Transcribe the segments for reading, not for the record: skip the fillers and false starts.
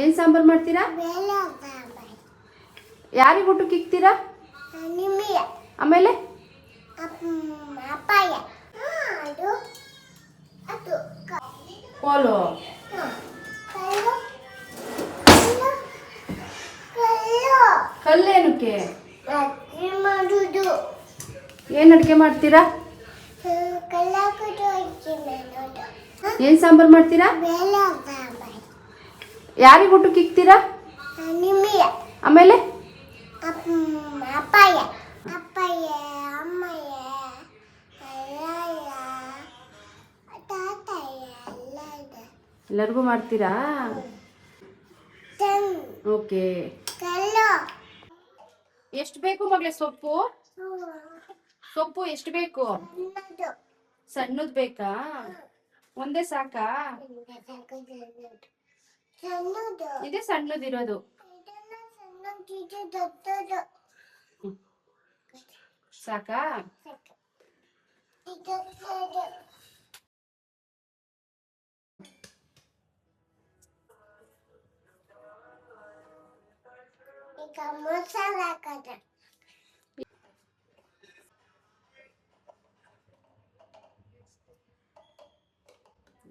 ಏನು ಸಾಂಬಾರು ಮಾಡ್ತೀರಾ? ಯಾರಿಗೆ ಊಟಕ್ಕೆ ಇಕ್ತೀರಾ? ಆಮೇಲೆ ಕೋಲು ಕಲ್ಲೇನಕ್ಕೆ? ಏನು ಅಡುಗೆ ಮಾಡ್ತೀರಾ? ಏನು ಸಾಂಬಾರು ಮಾಡ್ತೀರಾ? ಯಾರಿಗೆ ಊಟಕ್ಕೆ ಇಕ್ತೀರಾ? ಆಮೇಲೆ ಎಲ್ಲರಿಗೂ ಮಾಡ್ತೀರಾ? ಓಕೆ. ಎಷ್ಟು ಬೇಕು ಮಗಳೇ ಸೊಪ್ಪು? ಸೊಪ್ಪು ಎಷ್ಟು ಬೇಕು? ಸಣ್ಣದು ಬೇಕಾ? ಒಂದೇ ಸಾಕಾ? ಇದೇ ಸಣ್ಣದಿರೋದು. ಸಾಕಾ? ಈಗ ಮಸಾಲ ಹಾಕದ.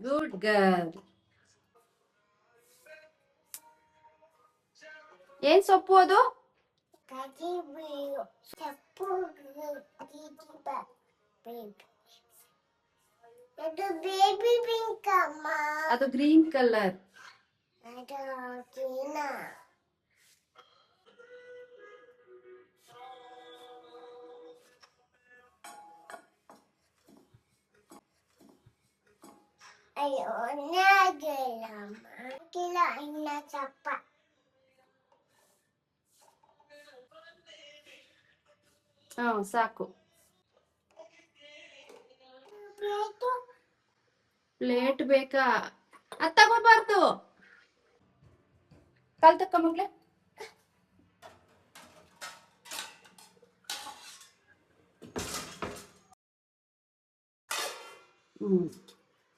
Good girl. ಏನ್ ಸೊಪ್ಪು ಅದು? ಅದು ಗ್ರೀನ್ ಕಲರ್. ಅಯ್ಯೋ ಇನ್ನ ಚಪ್ಪ. ಸಾಕು. ಪ್ಲೇಟ್ ಬೇಕಾ? ಅದ್ ತಗೋಬಾರ್ದು. ಕಾಲ್ ತಕ್ಕ ಮಗ್ಳೆ.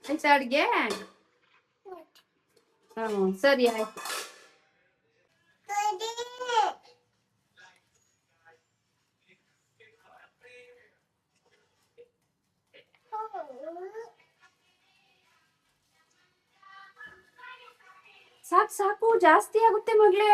ಆಯ್ತಾ ಅಡ್ಗೆ? ಸರಿ ಆಯ್ತು. ಸಾಕು ಸಾಕು, ಜಾಸ್ತಿ ಆಗುತ್ತೆ ಮಗ್ಳೆ.